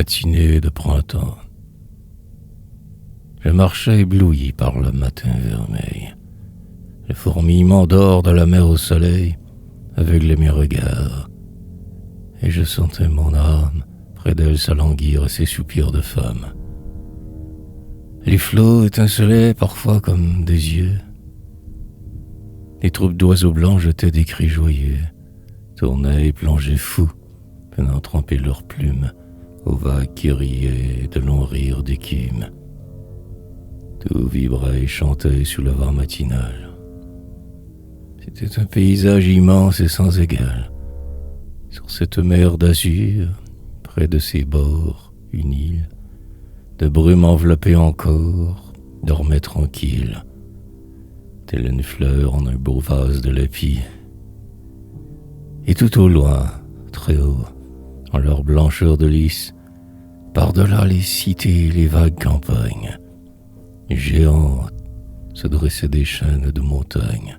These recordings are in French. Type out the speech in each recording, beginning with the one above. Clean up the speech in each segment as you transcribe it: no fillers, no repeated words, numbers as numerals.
matinée de printemps. Je marchais ébloui par le matin vermeil. Le fourmillement d'or de la mer au soleil aveuglait mes regards, et je sentais mon âme près d'elle s'alanguir à ses soupirs de femme. Les flots étincelaient parfois comme des yeux. Les troupes d'oiseaux blancs jetaient des cris joyeux, tournaient et plongeaient fous, venant tremper leurs plumes aux vagues qui riaient de longs rires d'écume. Tout vibrait et chantait sous le vent matinal. C'était un paysage immense et sans égal. Sur cette mer d'azur, près de ses bords, une île, de brume enveloppée encore, dormait tranquille, telle une fleur en un beau vase de lapis. Et tout au loin, très haut, en leur blancheur de lys, par-delà les cités et les vagues campagnes, géantes, se dressaient des chaînes de montagnes.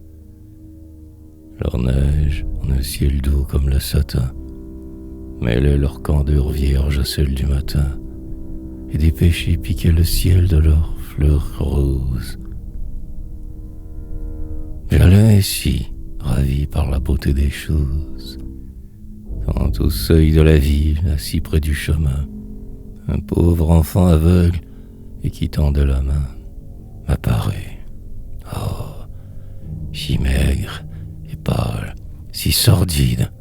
Leur neige, en un ciel doux comme le satin, mêlait leur candeur vierge à celle du matin, et des pêchers piquaient le ciel de leurs fleurs roses. J'allais ainsi, ravi par la beauté des choses, quand au seuil de la ville, assis près du chemin, un pauvre enfant aveugle et qui tendait la main m'apparaît. Oh, si maigre et pâle, si sordide,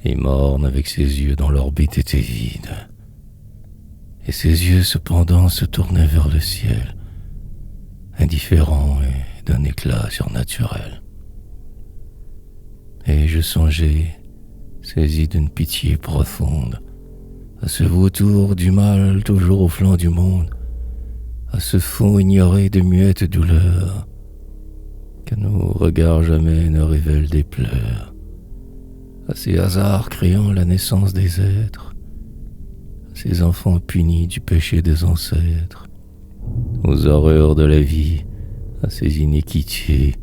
et morne avec ses yeux dont l'orbite était vide. Et ses yeux cependant se tournaient vers le ciel, indifférents et d'un éclat surnaturel. Et je songeais, saisi d'une pitié profonde, à ce vautour du mal toujours au flanc du monde, à ce fond ignoré de muettes douleurs, que nos regards jamais ne révèlent des pleurs, à ces hasards créant la naissance des êtres, à ces enfants punis du péché des ancêtres, aux horreurs de la vie, à ces iniquités,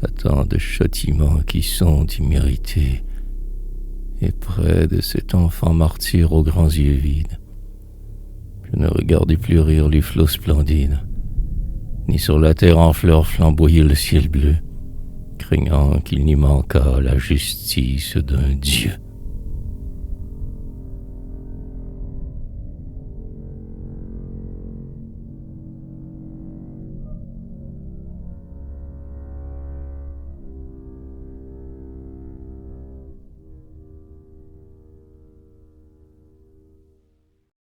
à tant de châtiments qui sont immérités. Et près de cet enfant martyr aux grands yeux vides, je ne regardais plus rire les flots splendides, ni sur la terre en fleurs flamboyer le ciel bleu, craignant qu'il n'y manquât la justice d'un Dieu.